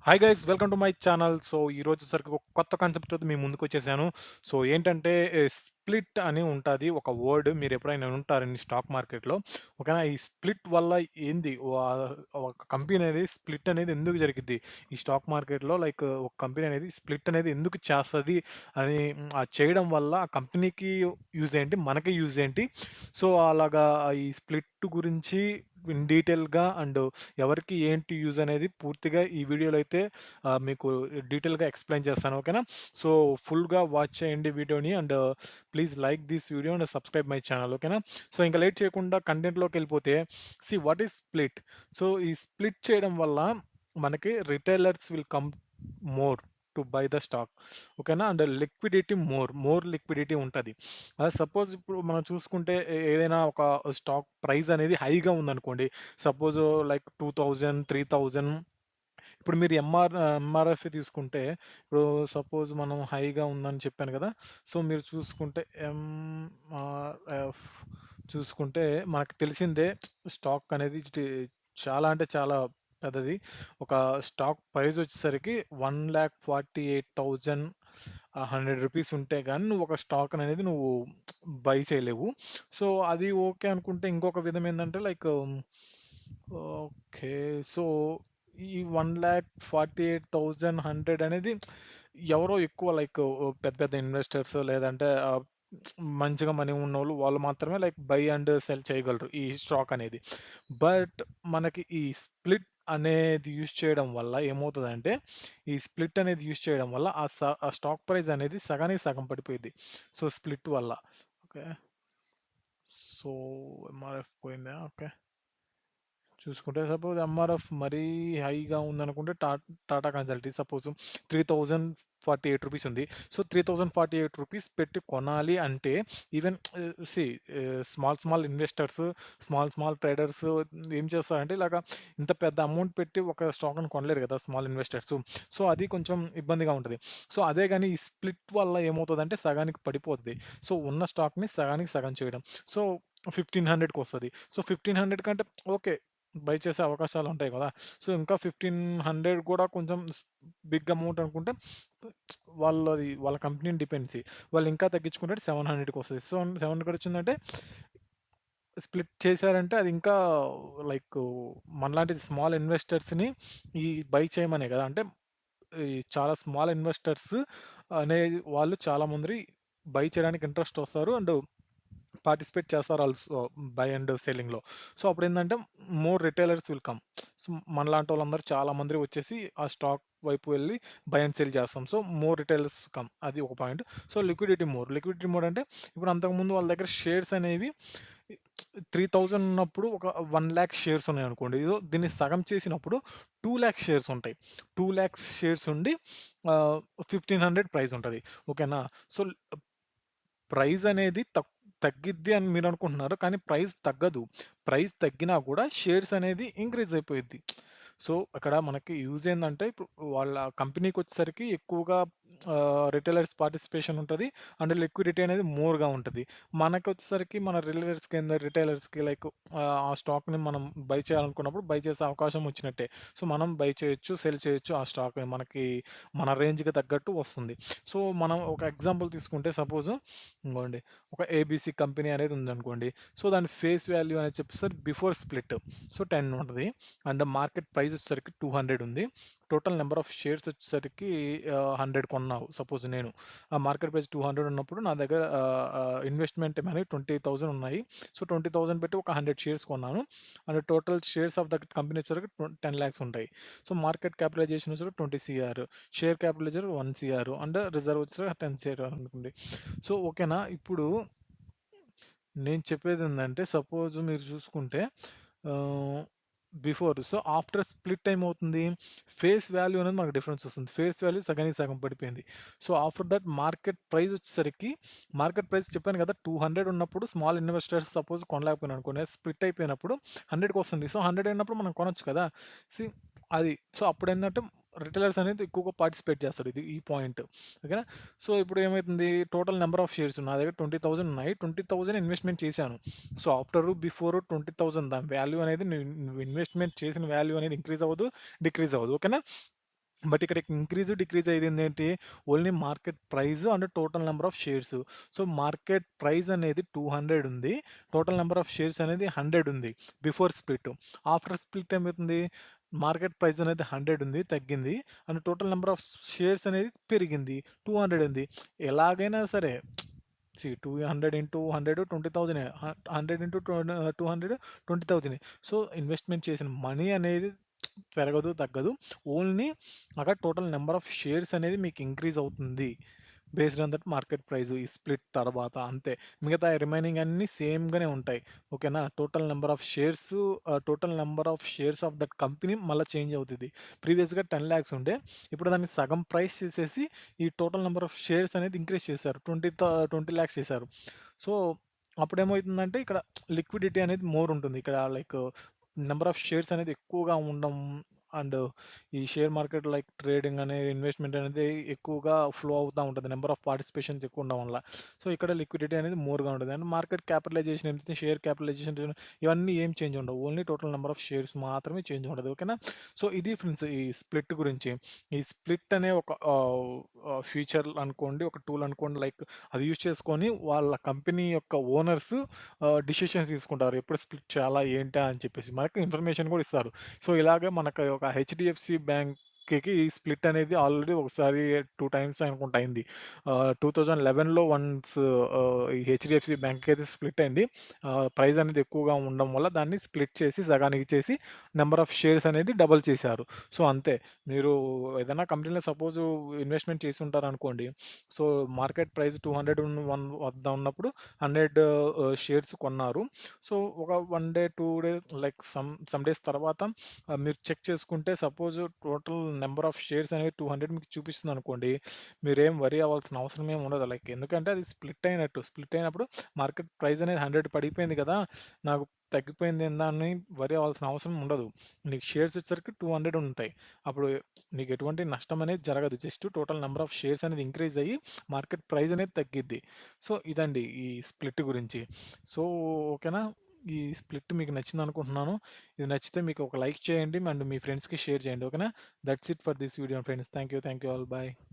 Hi guys welcome to my channel. So ఈరోజు సరికి ఒక కొత్త కాన్సెప్ట్ మీ ముందుకు వచ్చేసాను. సో ఏంటంటే స్ప్లిట్ అని ఉంటుంది ఒక వర్డ్, మీరు ఎప్పుడైనా ఉంటారండి స్టాక్ మార్కెట్లో. ఓకేనా, ఈ స్ప్లిట్ వల్ల ఏంది ఒక కంపెనీ అనేది స్ప్లిట్ అనేది ఎందుకు జరిగిద్ది ఈ స్టాక్ మార్కెట్లో, లైక్ ఒక కంపెనీ అనేది స్ప్లిట్ అనేది ఎందుకు చేస్తుంది అని, అది చేయడం వల్ల ఆ కంపెనీకి యూజ్ ఏంటి, మనకి యూజ్ ఏంటి. సో అలాగా ఈ స్ప్లిట్ గురించి ఇన్ డీటెయిల్గా అండ్ ఎవరికి ఏంటి యూజ్ అనేది పూర్తిగా ఈ వీడియోలో అయితే మీకు డీటెయిల్గా ఎక్స్ప్లెయిన్ చేస్తాను. ఓకేనా, సో ఫుల్గా వాచ్ చేయండి వీడియోని and please like this video and subscribe my channel. ఓకేనా, సో ఇంకా లేట్ చేయకుండా కంటెంట్లోకి వెళ్ళిపోతే, వాట్ ఈస్ స్ప్లిట్. సో ఈ స్ప్లిట్ చేయడం వల్ల మనకి retailers will come more to buy the stock. ఓకేనా, అండ్ లిక్విడిటీ మోర్ లిక్విడిటీ ఉంటుంది. సపోజ్ ఇప్పుడు మనం చూసుకుంటే ఏదైనా ఒక స్టాక్ ప్రైస్ అనేది హైగా ఉందనుకోండి, సపోజ్ లైక్ 2000 3000. ఇప్పుడు మీరు ఎంఆర్ఎఫ్ తీసుకుంటే, ఇప్పుడు సపోజ్ మనం హైగా ఉందని చెప్పాను కదా. సో మీరు చూసుకుంటే ఎంఆర్ఎఫ్ చూసుకుంటే మనకు తెలిసిందే, స్టాక్ అనేది చాలా అంటే చాలా పెద్దది. ఒక స్టాక్ ప్రైస్ వచ్చేసరికి 1,48,100 రూపీస్ ఉంటే కానీ నువ్వు ఒక స్టాక్ అనేది నువ్వు బై చేయలేవు. సో అది ఓకే అనుకుంటే, ఇంకొక విధం ఏంటంటే లైక్ ఓకే. సో ఈ 1,48,100 అనేది ఎవరో ఎక్కువ లైక్ పెద్ద పెద్ద ఇన్వెస్టర్స్ లేదంటే మంచిగా మనీ ఉన్నోళ్ళు వాళ్ళు మాత్రమే లైక్ బై అండ్ సెల్ చేయగలరు ఈ స్టాక్ అనేది. బట్ మనకి ఈ స్ప్లిట్ అనేది యూజ్ చేయడం వల్ల ఏమవుతదంటే, ఈ స్ప్లిట్ అనేది యూజ్ చేయడం వల్ల ఆ స్టాక్ ప్రైస్ అనేది సగానికి సగం పడిపోయిద్ది. సో స్ప్లిట్ వల్ల. ఓకే. సో ఎంఆర్ఎఫ్ పోయిందా? ఓకే. చూసుకుంటే సపోజ్ ఎంఆర్ఎఫ్ మరీ హైగా ఉందనుకుంటే, టాటా కన్సల్టీ సపోజ్ 3,048 రూపీస్ ఉంది. సో 3,048 రూపీస్ పెట్టి కొనాలి అంటే, even see small investors, small traders ఏం చేస్తారంటే, ఇలాగా ఇంత పెద్ద అమౌంట్ పెట్టి ఒక స్టాక్‌ని కొనలేరు కదా స్మాల్ ఇన్వెస్టర్స్. సో అది కొంచెం ఇబ్బందిగా ఉంటది. సో అదే గాని ఈ స్ప్లిట్ వల్ల ఏమవుతదంటే సగానికి పడిపోద్ది. సో ఉన్న స్టాక్‌ని సగానికి సగం చేయడం. సో 1,500కి వస్తది. సో 1,500 కంటే ఓకే, బై చేసే అవకాశాలుంటాయి గదా. సో ఇంకా 1,500 కూడా కొంచెం బిగ్ అమౌంట్ అనుకుంటే, వాళ్ళ కంపెనీని డిపెండ్సీ. వాళ్ళు ఇంకా తగ్గించుకుంటే 700కి వస్తది. సో 700 వచ్చిందంటే స్ప్లిట్ చేశారంటే అది ఇంకా లైక్ మనలాంటి స్మాల్ ఇన్వెస్టర్స్‌ని ఈ బై చేయమనే గదా. అంటే ఈ చాలా స్మాల్ ఇన్వెస్టర్స్ అనే వాళ్ళు చాలా మంది బై చేయడానికి ఇంట్రెస్ట్ వస్తారు అండ్ పార్టిసిపేట్ చేస్తారు ఆల్సో బై అండ్ సెల్లింగ్‌లో. సో అప్పుడేందంటే more retailers will come. So మనలాంటోళ్ళందరూ చాలా మంది వచ్చేసి ఆ స్టాక్ వైపు వెళ్లి బై అండ్ సెల్ చేస్తాం. సో మోర్ రిటైలర్స్ కమ్, అది ఒక పాయింట్. సో లిక్విడిటీ మోర్ అంటే, ఇప్పుడు అంతకుముందు వాళ్ళ దగ్గర షేర్స్ అనేవి 3,000 ఉన్నప్పుడు ఒక 1,00,000 షేర్స్ ఉన్నాయనుకోండి. దీన్ని సగం చేసినప్పుడు 2,00,000 షేర్స్ ఉంటాయి. 2,00,000 షేర్స్ ఉండి 1,500 ప్రైస్ ఉంటది. ఓకేనా. సో ప్రైస్ అనేది తగ్గిద్ది అని మీరనుకుంటున్నారు. కానీ ప్రైస్ తగ్గదు. ప్రైస్ తగ్గినా గూడా షేర్స్ అనేది ఇంక్రీజ్ అయిపోయిద్ది. సో, అక్కడ మనకి యూజ్ ఏందంటే, ఇప్పుడు వాళ్ళ కంపెనీకొచ్చేసరికి ఎక్కువగా రిటైలర్స్ పార్టిసిపేషన్ ఉంటది. అండ్ లిక్విడిటీ అనేది మోర్‌గా ఉంటది. మనకొచ్చేసరికి మన రిటైలర్స్‌కి లైక్ ఆ స్టాక్‌ని మనం బై చేయాలనుకున్నప్పుడు బై చేసే అవకాశం వచ్చినట్టే. సో, మనం బై చేయొచ్చు, సెల్ చేయొచ్చు ఆ స్టాక్‌ని. మనకి మన రేంజ్‌కి తగ్గట్టు వస్తుంది. సో, మనం ఒక ఎగ్జాంపుల్ తీసుకుంటే సపోజ్ ఇంగోండి, ఒక ఏబీసీ కంపెనీ అనేది ఉందనుకోండి. సో దాని ఫేస్ వాల్యూ అనేది చెప్పేసరికి బిఫోర్ స్ప్లిట్ సో 10 ఉంటది. అండ్ మార్కెట్ ప్రైస్ వచ్చేసరికి 200 ఉంది. టోటల్ నెంబర్ ఆఫ్ షేర్స్ వచ్చేసరికి 100 కొన్నావు సపోజ్ నేను. ఆ మార్కెట్ ప్రైస్ 200 ఉన్నప్పుడు నా దగ్గర ఇన్వెస్ట్‌మెంట్ మనీ 20,000 ఉన్నాయి. సో 20,000 పెట్టి ఒక 100 షేర్స్ కొన్నాను. And total shares of the company వచ్చేసరికి 10 లాక్స్ ఉంటాయి. సో మార్కెట్ క్యాపిటలైజేషన్ వచ్చేసరికి 20 CR, share capitaliser 1 CR and reserve వచ్చేసరికి 10 సీఆర్ అనుకోండి. సో ఓకేనా. ఇప్పుడు నేను చెప్పేదేందంటే, సపోజ్ మీరు చూసుకుంటే ఆహ్, సో ఆఫ్టర్ స్ప్లిట్ ఏమవుతుంది? ఫేస్ వాల్యూ అనేది మనకు డిఫరెన్స్ వస్తుంది. ఫేస్ వాల్యూ సగానికి సగం పడిపోయింది. So after that market price వచ్చేసరికి, మార్కెట్ ప్రైస్ చెప్పాను కదా 200 ఉన్నప్పుడు స్మాల్ ఇన్వెస్టర్స్ సపోజ్ కొనలేకపోయినారనుకోండి, స్ప్లిట్ అయిపోయినప్పుడు 100కి వస్తుంది. సో 100 అయినప్పుడు మనం కొనొచ్చు కదా. సీ అది. సో అప్పుడేందంటే రిటైలర్స్ అనేది ఎక్కువగా పార్టిసిపేట్ చేస్తారు. ఇది ఈ పాయింట్. ఓకేనా. సో ఇప్పుడు ఏమైతుంది, టోటల్ నెంబర్ ఆఫ్ షేర్స్ నా దగ్గర 20,000 ఉన్నాయి. 20,000 ఇన్వెస్ట్‌మెంట్ చేశాను. సో బిఫోర్ 20,000 దాని వాల్యూ అనేది, నువ్వు ఇన్వెస్ట్‌మెంట్ చేసిన వాల్యూ అనేది ఇంక్రీజ్ అవ్వదు, డిక్రీజ్ అవ్వదు. ఓకేనా. బట్ ఇక్కడ ఇంక్రీజ్, డిక్రీజ్ అయ్యేదేంటంటే only market price and total number of shares. So, market price అనేది 200 ఉంది. టోటల్ నంబర్ ఆఫ్ షేర్స్ అనేది 100 ఉంది. Before split. ఆఫ్టర్ స్ప్లిట్ ఏమైతుంది? మార్కెట్ ప్రైస్ అనేది 100 ఉంది, తగ్గింది. And total number of shares అనేది పెరిగింది. 200 ఉంది. ఎలాగైనా సరే 200 ఇంటూ 100 20,000 100 ఇంటూ 200 20,000. సో, ఇన్వెస్ట్‌మెంట్ చేసిన మనీ అనేది పెరగదు, తగ్గదు. ఓన్లీ అక్కడ టోటల్ నంబర్ ఆఫ్ షేర్స్ అనేది మీకు ఇంక్రీజ్ అవుతుంది. Based on that market price ఈ స్ప్లిట్ తర్వాత అంతే. మిగతా రిమైనింగ్ అన్నీ సేమ్‌గానే ఉంటాయి. ఓకేనా? Total number of shares of that company మళ్ళా చేంజ్ అవుతది. ప్రీవియస్‌గా 10,00,000 ఉండే. ఇప్పుడు దాన్ని సగం ప్రైస్ చేసేసి ఈ టోటల్ నంబర్ ఆఫ్ షేర్స్ అనేది ఇంక్రీజ్ చేశారు. 20,00,000 చేశారు. సో, అప్పుడేమవుతుందంటే ఇక్కడ లిక్విడిటీ అనేది మోర్ ఉంటుంది. ఇక్కడ లైక్ నంబర్ ఆఫ్ షేర్స్ అనేది ఎక్కువగా ఉండడం అండ్ ఈ షేర్ మార్కెట్ లైక్ ట్రేడింగ్ అనేది ఇన్వెస్ట్‌మెంట్ అనేది ఎక్కువగా ఫ్లో అవుతా ఉంటది. నంబర్ ఆఫ్ పార్టిసిపేషన్స్ ఎక్కువ ఉండడం వల్ల. సో, ఇక్కడ లిక్విడిటీ అనేది మోర్‌గా ఉంటది. అండ్ మార్కెట్ క్యాపిటలైజేషన్ ఎంత షేర్ క్యాపిటలైజేషన్ ఇవన్నీ ఏం చేంజ్ ఉండవు. Only total number of shares మాత్రమే చేంజ్ ఉంటది. ఓకేనా? సో, ఇది ఫ్రెండ్స్ ఈ స్ప్లిట్ గురించి. ఈ స్ప్లిట్ అనే ఒక ఫీచర్ అనుకోండి, ఒక టూల్ అనుకోండి లైక్ అది యూజ్ చేసుకొని వాళ్ళ కంపెనీ యొక్క ఓనర్స్ డిసిషన్స్ తీసుకుంటారు. ఎప్పుడు స్ప్లిట్ చేయాలా? ఏంటా? అని చెప్పేసి. మనకు ఇన్ఫర్మేషన్ కూడా ఇస్తారు. సో, ఇలాగే మనకు ఒక హెచ్‌డిఎఫ్‌సి బ్యాంక్‌కి ఈ స్ప్లిట్ అనేది ఆల్రెడీ ఒకసారి 2 టైమ్స్ అనుకుంటా అయింది. 2011లో వన్స్ ఈ హెచ్‌డిఎఫ్‌సి బ్యాంక్‌కైతే స్ప్లిట్ అయింది. ప్రైస్ అనేది ఎక్కువగా ఉండడం వల్ల దాన్ని స్ప్లిట్ చేసి సగానికి చేసి నంబర్ ఆఫ్ షేర్స్ అనేది డబుల్ చేశారు. సో, అంతే. మీరు ఏదైనా కంపెనీలో సపోజ్ ఇన్వెస్ట్‌మెంట్ చేసి ఉంటారనుకోండి. సో, మార్కెట్ ప్రైస్ 201 వద్ద ఉన్నప్పుడు 100 షేర్స్ కొన్నారు. సో, ఒక 1 day, 2 day like some days తర్వాత మీరు చెక్ చేసుకుంటే suppose total number of shares అనేవి 200 మీకు చూపిస్తుందనుకోండి. మీరేం వరీ అవ్వాల్సిన అవసరం ఏమి ఉండదు. లైక్ ఎందుకంటే అది స్ప్లిట్ అయినట్టు. స్ప్లిట్ అయినప్పుడు మార్కెట్ ప్రైస్ అనేది 100 పడిపోయింది కదా! నాకు తగ్గిపోయింది ఏందా అని వరీ అవ్వాల్సిన అవసరం ఉండదు. నీకు షేర్స్ వచ్చేసరికి 200 ఉంటాయి. అప్పుడు నీకు ఎటువంటి నష్టం అనేది జరగదు. Just total number of shares అనేది ఇంక్రీజ్ అయ్యి మార్కెట్ ప్రైస్ అనేది తగ్గిద్ది. సో, ఇదండి ఈ స్ప్లిట్ గురించి. సో, ఓకేనా? ఈ స్ప్లిట్ మీకు నచ్చిందనుకుంటున్నాను. ఇది నచ్చితే మీకు ఒక లైక్ చేయండి అండ్ మీ ఫ్రెండ్స్‌కి షేర్ చేయండి. ఓకేనా? That's it for this video friends. Thank you all. By.